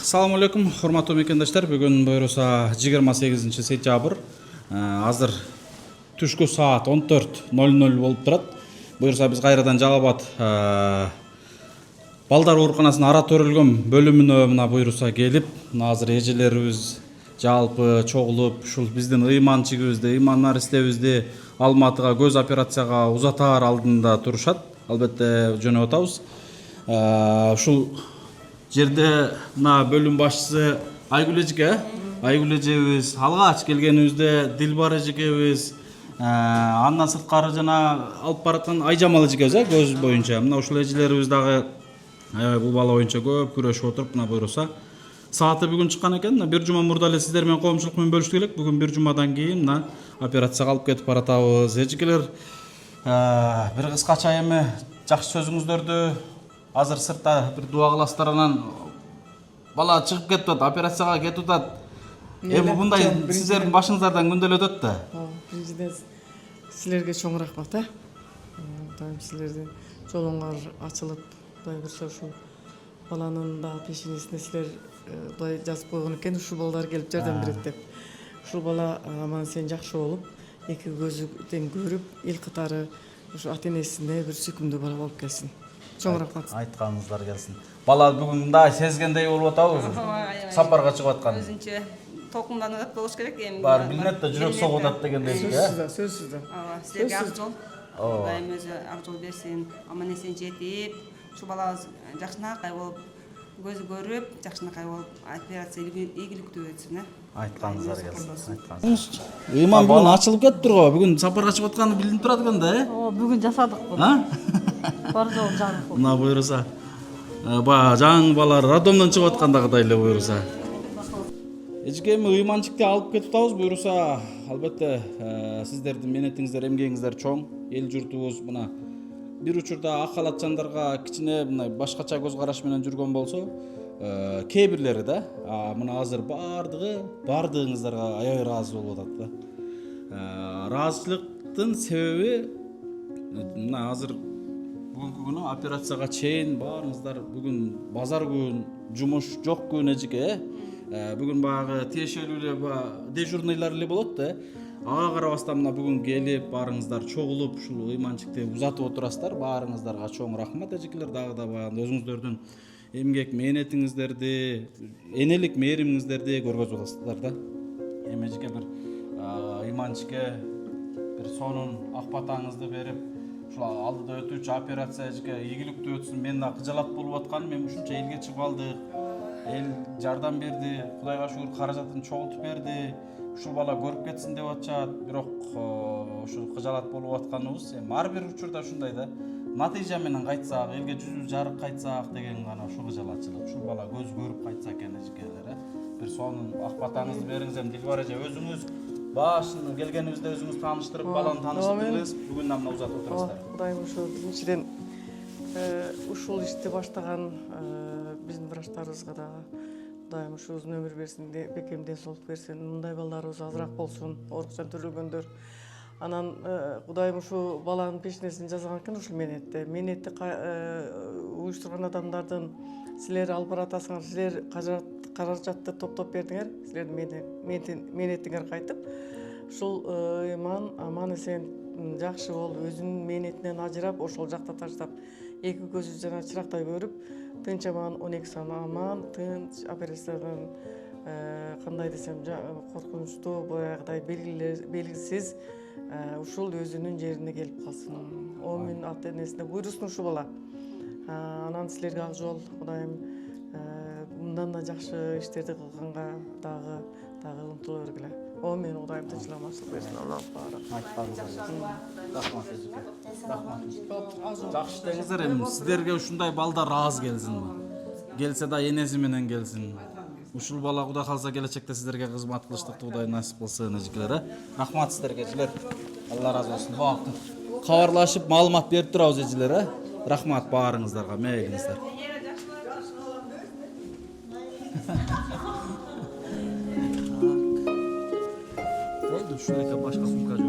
Assalamu алейкум, урматтуу мекендештер. Бүгүн буюрса 28-сентябрь. Азыр түшкү саат 14:00 болуп турат. Буюрса биз кайрадан Жалал Абад балдар ооруканасынын ара төрөлгөн бөлүмүнө мына буюрса келип, мына азыр эжелерибиз жалпы чогулуп, ушул биздин ыйманчигибизди, ыйман наристебизди Алматыга көз операцияга узатаар алдында турушат. Албетте жөнөп атабыз. Ушул жерде мына бөлүм башчысы Айгүл эжеке, Айгүл эжебиз алгач келгенибизде Дилбар эжекебиз, андан сырткары жана алып бараткан Айжамал эжекебиз, көз боюнча. Мына ушул эжелерибиз дагы бул бала боюнча көп күрөшүп отуруп, мына буюрса сааты бүгүн чыккан экен. Мына бир жума мурда эле сиздер менен коомчулук менен бөлүшкү келек. Бүгүн бир жумадан кийин мына операцияга алып кетип баратабыз. Эжекелер, бир кыскача эми жакшы сөзүңүздөрдү азыр сыртта бир дуа кыласыздар, анан бала чыгып кетип атат, операцияга кетип атат. Эми мындай сиздердин башыңыздардан күндөөлө өтөт да. Биринчиден силерге чоң рахмат, Кудайым силердин жолуңар ачылып, Кудай буюрса ушул баланын да пешенесине силер Кудай жазып койгон экен, ушул балдар келип жардам берет деп. Ушул бала аман сен жакшы болуп, эки көзү тең көрүп, эл катары ушу ата энесине бир сүйкүмдүү бала болуп келсин. Чоң рахмат. Айтканыңыздар келсин. Бала бүгүн мындай сезгендей болуп атабы? Сапарга чыгып аткан. Өзүнчө толкунданып атат болуш керек эми. Баары билинет да, жүрөк согуп атат дегендей. Сөзсүз да. Силерге ак жол. Кудайым өзү ак жол берсин. Аман эсен жетип, ушу балабыз жакшынакай болуп, көзү көрүп, жакшынакай болуп, операция ийгиликтүү өтсүн, Айтканыңыздар келсин. Ыйман бүгүн ачылып кетиптир го. Бүгүн сапарга чыгып атканы билинип турат экен да, Бүгүн жасадык буну. Бар жол жаңы. Мына буюрса баягы жаңы балар роддомдон чыгып аткандагыдай эле буюрса. Эжеке, эми ыйманчикти алып кетип атабыз. Буюрса албетте сиздердин менетиңиздер, эмгегиңиздер чоң. Эл журтубуз мына бир учурда ак халатчандарга кичине мындай башкача көз караш менен жүргөн болсо, кээ бирлери да мына азыр бардыгыңыздарга аябай ыраазы болуп атат да. Ыраазычылыктын себеби мына азыр бүгүнкү күнү операцияга чейин баарыңыздар бүгүн базар күн, жумуш жок күн эжеке. Бүгүн баягы тиешелүү эле дежурныйлар эле болот да. Ага карабастан мына бүгүн келип баарыңыздар чогулуп ушул ыйманчикти узатып отурасыздар. Баарыңыздарга чоң рахмат эжекелер. Дагы да баягы өзүңүздөрдүн эмгек мээнетиңиздерди, энелик мээримиңиздерди көргөзүп атасыздар да. Эми эжеке бир ыйманчикке бир сонун ак батаңызды берип, ушул алдыда өтүүчү операция эжеке ийгиликтүү өтсүн. Мен да кыжалат болуп атканым, эми ушунча элге чыгып алдык. Эл жардам берди, Кудайга шүгүр, каражатын чогултуп берди. Ушул бала көрүп кетсин деп атышат. Бирок ушул кыжалат болуп атканыбыз эми ар бир учурда ушундай да. Натыйжа менен кайтсак, элге жүзү жарык кайтсак деген гана ушул кыжалатчылык. Ушул бала көз көрүп кайтса экен эжекелер, Бир сонун ак батаңызды бериңиз. Эми Дилбар эже, өзүңүз башын келгенибизде өзүңүз тааныштырып, баланы тааныштырдыңыз. Бүгүн да мына узатып отурасыздар. Кудайым ошо биринчиден ушул ишти баштаган биздин врачтарыбызга дагы Кудайым ушу узун өмүр берсин, бекем ден соолук берсин, мындай балдарыбыз азыраак болсун, оорукчан төрөлгөндөр. Анан Кудайым ушу баланын пешенесин жазган экен, ушул менетти уюштурган адамдардын силер алып баратасыңар, силер каражатты топтоп бердиңер, силердин менетиңер кайтып, ушул ыйман аман эсен жакшы болуп, өзүнүн менетинен ажырап, ошол жакта таштап, эки көзү жана чырактай көрүп, тынч аман 12 саны аман, тынч операциядан кандай десем коркунучтуу, баягыдай белгисиз ушул өзүнүн жерине келип калсын. Омин ата энесине буйрусун ушул бала. Анан силерге ак жол, Кудайым мындан да жакшы иштерди кылганга дагы умтула бергиле. Омин. Кудайым тынччыламачылык берсин. Аллах Рахмат эжеке. Жакшы деңиздер. Эми сиздерге ушундай балдар аз келсин. Келсе да энеси менен келсин. Ушул бала Кудай калса келечекте сиздерге кызмат кылыштыкты Кудай насип кылсын эжекелер. Рахмат сиздерге эжелер. Алла разы болсун. Кабарлашып маалымат берип турабыз эжелер. Рахмат баарыңыздарга, мейлиңиздер. Койду, ушундайка башка сумка жок.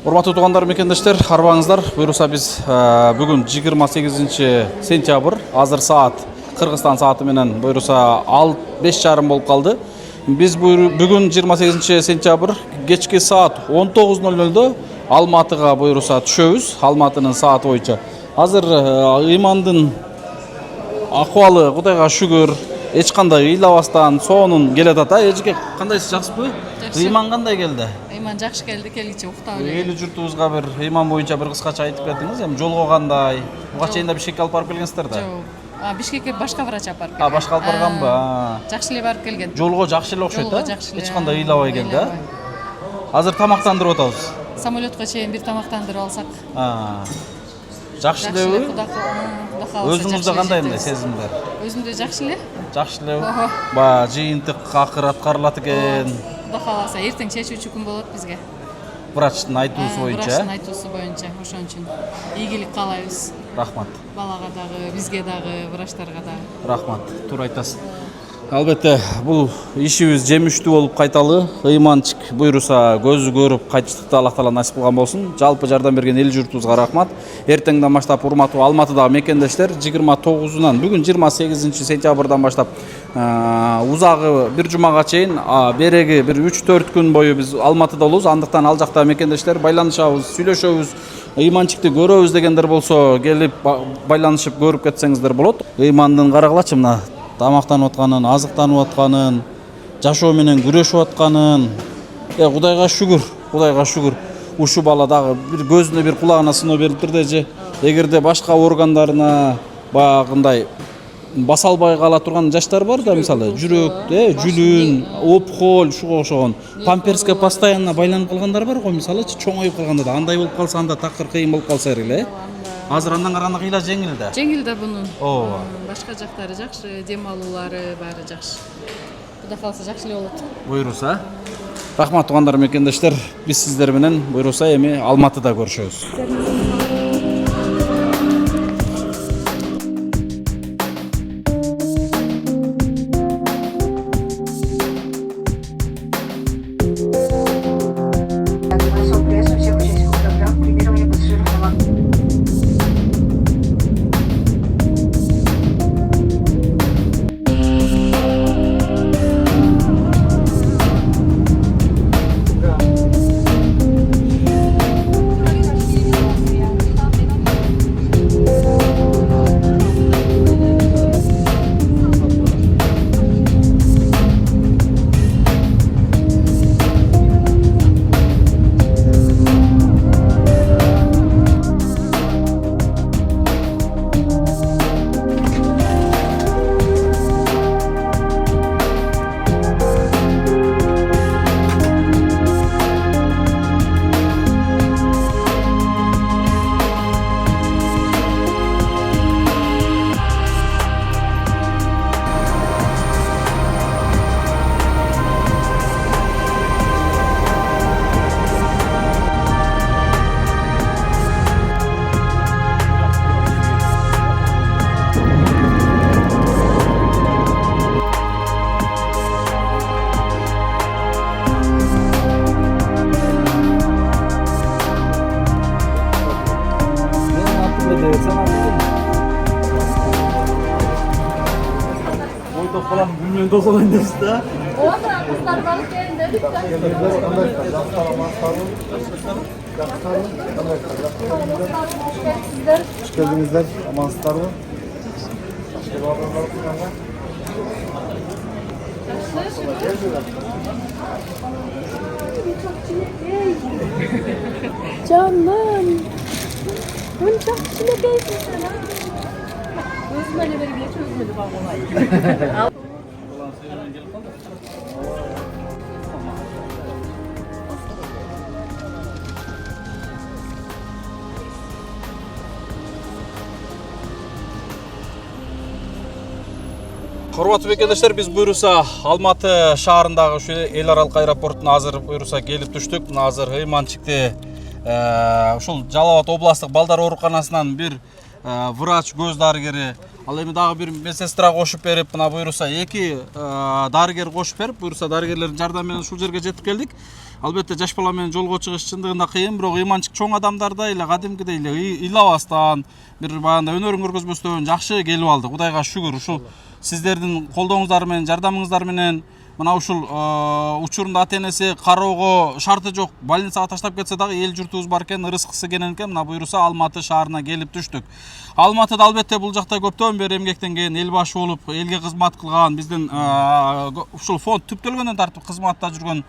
Урматтуу туугандар, мекендештер, арбаңыздар. Буюрса биз бүгүн 28 сентябрь, азыр саат Кыргызстан сааты менен буюрса 5:30 болуп калды. Биз бүгүн 28 сентябрь кечки саат 19:00 Алматыга буюрса түшөбүз. Алматынын сааты боюнча. Азыр ыймандын акыбалы Кудайга шүгүр, эч кандай ыйлабастан сонун келе атат. Эжеке, кандайсыз, жакшысызбы? Ыйман кандай келди? Ыйман жакшы келди, келгиче уктап эле. Эли журтубузга бир ыйман боюнча бир кыскача айтып бердиңиз. Эми жолго кандай? Буга чейин да Бишкекке алып барып келгенсиздер да? Жок. Бишкекке башка врач алып барып келген. Башка алып барганбы? Жакшы эле барып келген. Жолго жакшы эле окшойт да? Жолго жакшы эле. Эч кандай ыйлабай келди, а? Азыр тамактандырып атабыз. Самолетко чейин бир тамактандырып алсак. Жакшы элеби? Кудай кааласа. Өзүңүздө кандай мындай сезимдер? Өзүмдө жакшы эле. Жакшы элеби? Баягы жыйынтык акыр аткарылат экен. Кудай кааласа эртең чечүүчү күн болот бизге. Врачтын айтуусу боюнча. Врачтын айтуусу боюнча. Ошон үчүн ийгилик каалайбыз. Рахмат. Балага дагы, бизге дагы, врачтарга дагы. Рахмат. Туура айтасыз. Албетте, бул ишибиз жемиштүү болуп кайталы. Ыйманчик буйруса көзү көрүп кайтыштыкты Аллах Таала насип кылган болсун. Жалпы жардам берген эл журтубузга рахмат. Эртеңден баштап урматтуу Алматыдагы мекендештер 29-унан бүгүн 28 сентябрдан баштап узагы бир жумага чейин береги бир 3-4 күн бою биз Алматыда болобуз. Андыктан ал жакта мекендештер байланышабыз, сүйлөшөбүз. Ыйманчикти көрөбүз дегендер болсо келип байланышып көрүп кетсеңиздер болот. Ыймандын карагылачы мына тамактанып атканын, азыктанып атканын, жашоо менен күрөшүп атканын. Кудайга шүгүр, Кудайга шүгүр. Ушу бала дагы бир көзүнө бир кулагына сыноо бериптирде же. Эгерде башка органдарына багындай баса албай кала турган жаштар бар да, мисалы жүрөк, жүлүн, опухоль, ушуга окшогон. Памперске постоянно байланып калгандар бар го, мисалы чоңоюп калганда да андай болуп калса, анда такыр кыйын болуп калса керек эле. Азыр андан караганда кыйла жеңил да. Жеңил да бунун. Ооба. Башка жактары жакшы, дем алуулары баары жакшы. Кудай кааласа жакшы эле болот. Буйруса. Рахмат туугандар, мекендештер. Биз сиздер менен буйруса эми Алматыда көрүшөбүз. Hoş geldinizler. Amansızlar mı? Canım. Ben çok çilekliyim sana. Özmeli beni bile çözmedi bak olayı. Урматтуу мекендештер, биз буйруса Алматы шаарындагы ушу эл аралык аэропортуна азыр буйруса келип түштүк. Мына азыр Ыйманчикти ушул Жалал Абад областтык балдар ооруканасынан бир врач, көз дарыгери, ал эми дагы бир медсестра кошуп берип, мына буюрса 2 дарыгер кошуп берип, буюрса дарыгерлердин жардамы менен ушул жерге жетип келдик. Албетте жаш бала менен жолго чыгыш чындыгында кыйын, бирок ыйманчык чоң адамдарда эле кадимкидей эле ыйлабастан, бир баягындай өнөрүн көргөзбөстөн жакшы келип алды. Кудайга шүгүр. Ушул сиздердин колдооңуздар менен, жардамыңыздар менен мына ушул учурунда ата-энеси кароого шарты жок, больницага таштап кетсе дагы эл журтубуз бар экен, ырыскысы келген экен. Мына буюрса Алматы шаарына келип түштүк. Алматыда албетте бул жакта көптөн бери эмгектенген, эл башы болуп, элге кызмат кылган, биздин ушул фонд түптөлгөндөн тартып кызматта жүргөн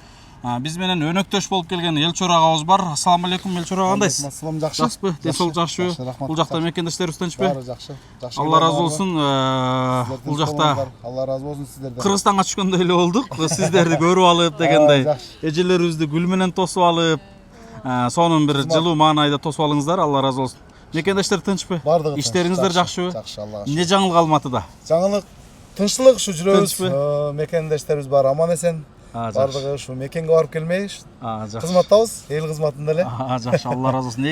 биз менен өнөктөш болуп келген Элчор агабыз бар. Ассаламу алейкум, Элчор ага, кандайсыз? Ассалам, жакшы. Жакшысызбы? Денсаулык жакшыбы? Бул жакта мекендештерибиз тынчпы? Баары жакшы. Алла разы болсун. Бул жакта Алла разы болсун сиздерден. Кыргызстанга түшкөндөй эле болдук. Сиздерди көрүп алып дегендей. Эжелерибизди гүл менен тосуп алып, сонун бир жылуу маанайда тосуп алыңыздар. Алла разы болсун. Мекендештер тынчпы? Бардыгы Иштериңиздер жакшыбы? Жакшы, Аллага. Эмне жаңылык Алматыда? Жаңылык тынччылык ушу жүрөбүз. Тынчпы? Мекендештерибиз бар аман эсен. Бардыгы ушу мекенге барып келмей, Жакшы. кызматтабыз, эл кызматында эле. Жакшы, Алла разы болсун.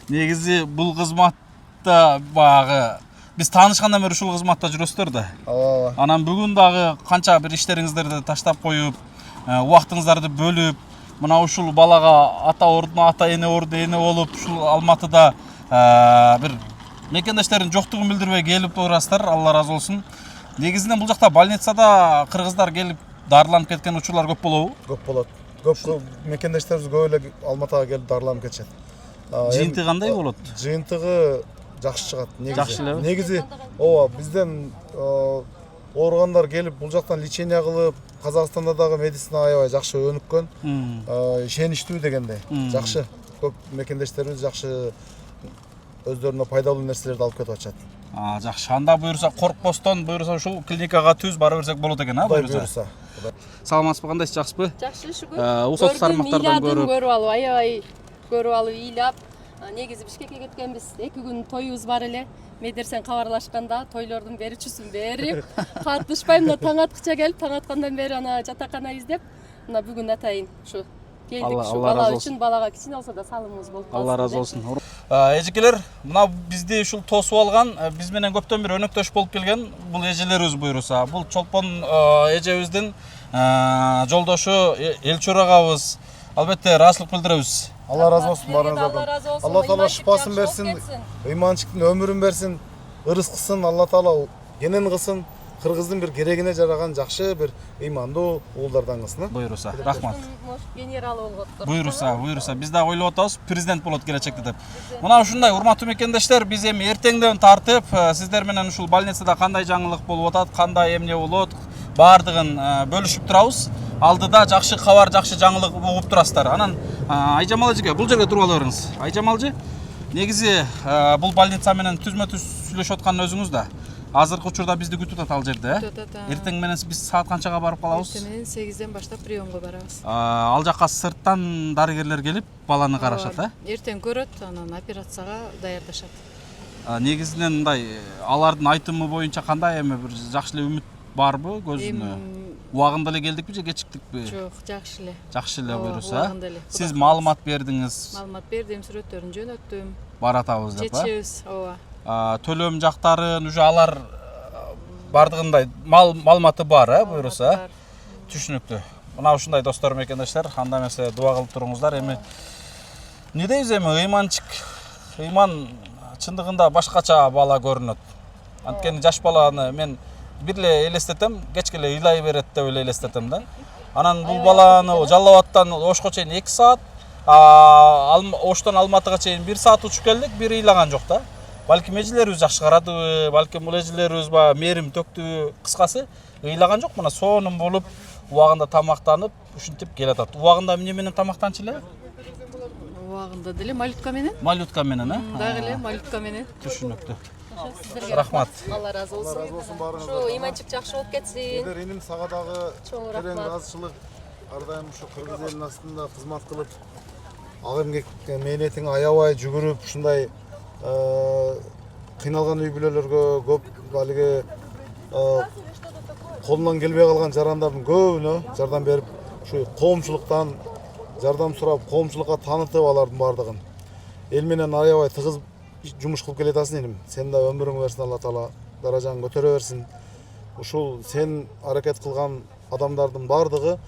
Негизи бул кызматта багы биз таанышкандан бери ушул кызматта жүрөсүздөр да. Ооба. Анан бүгүн дагы канча бир иштериңиздерди таштап коюп, убактыңыздарды бөлүп, мына ушул балага ата ордуна ата, эне ордуна эне болуп, ушул Алматыда бир мекендештердин жоктугун билдирбей келип турасыздар. Алла разы болсун. Негизинен бул жакта больницада кыргыздар келип дарыланып кеткен учурлар көп болобу? Көп болот. Көп мекендештерибиз көп эле Алматыга келип дарыланып кетишет. Жыйынтыгы кандай болот? Жыйынтыгы жакшы чыгат негизи. Жакшы элеби? Негизи ооба, бизден ооругандар келип бул жактан лечение кылып, Казакстанда дагы медицина аябай жакшы өнүккөн. Ишеничтүү дегендей. Жакшы. Көп мекендештерибиз жакшы өздөрүнө пайдалуу нерселерди алып кетип атышат. Жакшы. Анда буюрса коркпостон, буюрса ушул клиникага түз бара берсек болот экен, буюрса. Саламатсызбы, кандайсыз, жакшысызбы? Жакшы, шүгүр. Усок тармактардан көрүп алып, аябай көрүп алып, ыйлап. Негизи Бишкекке кеткенбиз. 2 күн тоюбуз бар эле. Медерсен кабарлашканда тойлордун берүүчүсүн берип, катышпай мына таң аткыча келип, таң аткандан бери ана жатакана издеп, мына бүгүн атайын ушу келдик, ушу бала үчүн, балага кичине болсо да салымыбыз болуп калсын. Алла разы болсун. Эжекелер, мына бизди ушул тосуп алган, биз менен көптөн бери өнөктөш болуп келген бул эжелерибиз буюрса. Бул Чолпон эжебиздин жолдошу Элчор агабыз. Албетте ыраазычылык билдиребиз. Алла разы болсун барыңыздардан. Алла таала шыпасын берсин, ыйманчылыктын өмүрүн берсин, ырыскысын Алла таала кенен кылсын. Кыргыздын бир керегине жараган жакшы бир ыймандуу уулдардан кылсын. Буюрса, рахмат. Генерал болот. Буюрса, биз дагы ойлоп атабыз, президент болот келечекте деп. Мына ушундай урматтуу мекендештер, биз эми эртеңден тартып сиздер менен ушул больницада кандай жаңылык болуп атат, кандай эмне болот, баардыгын бөлүшүп турабыз. Алдыда жакшы кабар, жакшы жаңылык угуп турасыздар. Анан Айжамал эжеке, бул жерге туруп ала бериңиз. Айжамалжы, негизи бул больница менен түзмө-түз сүйлөшүп аткан өзүңүз да. Азыркы учурда бизди күтүп атат ал жерде. Эртең менен биз саат канчага барып калабыз? Эртең менен 8ден баштап приемго барабыз. Ал жакка сырттан дарыгерлер келип баланы карашат, Эртең көрөт, анан операцияга даярдашат. Негизинен мындай алардын айтымы боюнча кандай эми бир жакшы эле үмүт барбы көзүнө? Убагында эле келдикпи же кечиктикпи? Жок, жакшы эле. Жакшы эле буюрса. Сиз Сиз маалымат бердиңиз. маалымат бердим, сүрөттөрүн жөнөттүм. Баратабыз деп, Жетишебиз, ооба. Төлөм жактарын уже алар бардыгындай маалыматы бар, буюрса. Түшүнүктүү. Мына ушундай достор мекендештер, анда эмесе дуа кылып туруңуздар. Эми эмне дейбиз эми ыйманчык, ыйман чындыгында башкача бала көрүнөт. Анткени жаш баланы мен бир эле элестетем, кечке эле ыйлай берет деп эле элестетем да. Анан бул баланы Жалал Абадтан Ошко чейин 2 саат, Оштон Алматыга чейин 1 саат учуп келдик, бир ыйлаган жок да. Балким эжелерибиз жакшы карадыбы, балким бул эжелерибиз мерим төктү, кыскасы ыйлаган жок. Мына сонун болуп, убагында тамактанып, ушинтип келатат. Убагында эмне менен тамактанчу эле? Убагында деле малютка менен. Малютка менен, Дагы эле малютка менен. Түшүнүктүү. Сиздерге Рахмат. Алла разы болсун. Ушу ыйманчык жакшы болуп кетсин. Иним сага дагы Чоң терең рахмат. ыраазычылык. Ар дайым ушу кыргыз элинин астында кызмат кылып, ак эмгек мээнетиң аябай жүгүрүп, ушундай кыйналган үй бүлөлөргө көп алиги колунан келбей калган жарандардын көбүнө жардам берип, ушу коомчулуктан жардам сурап, коомчулукка таанытып алардын баардыгын. Эл менен аябай тыгыз жумуш кылып келатасың эним. Сен да өмүрүң берсин, Алла Таала даражаңды көтөрө берсин. Ушул сен аракет кылган адамдардын баардыгы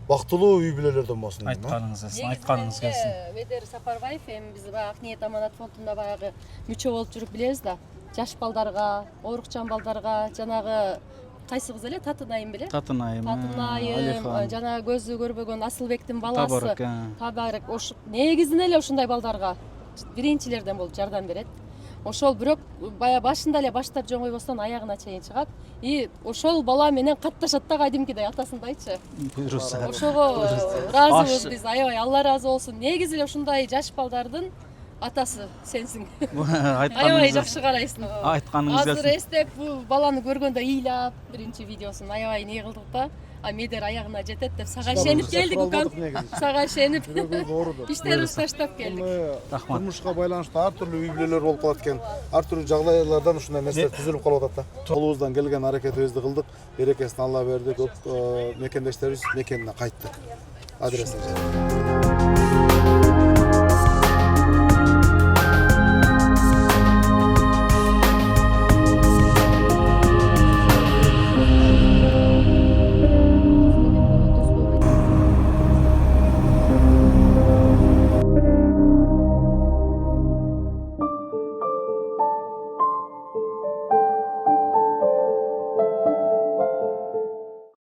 бактылуу үй бүлөлөрдөн болсун. Айтканыңыз келсин. Медер Сапарбаев эми биз баягы Акниет аманат фондунда баягы мүчө болуп жүрүп билебиз да. Жаш балдарга, оорукчан балдарга жанагы кайсы кыз эле Татынайым беле? Татынайым, Татынайым, жана көзү көрбөгөн Асылбектин баласы. Табарык. Табарык. Негизинен эле ушундай балдарга биринчилерден болуп жардам берет. Ошол бирок бая башында эле баштап жоңойбостон аягына чейин чыгат. И ошол бала менен катташат да кадимкидей атасындайчы. Буйруса. Ошого ыраазыбыз биз, аябай Алла ыраазы болсун. Негизи эле ушундай жаш балдардын атасы сенсиң. Аябай жакшы карайсың. Айтканыңыз Азыр келсин. эстеп бул баланы көргөндө ыйлап биринчи видеосун аябай не кылдык да. А Медер аягына жетет деп сага ишенип келдик укам. Сага ишенип иштерибизди таштап келдик. Рахмат. Турмушка байланыштуу ар түрлүү үй бүлөлөр болуп калат экен. Ар түрлүү жагдайлардан ушундай нерселер түзүлүп калып атат да. Колубуздан келген аракетибизди кылдык. Берекесин Алла берди. Көп мекендештерибиз мекенине кайтты. Адресин.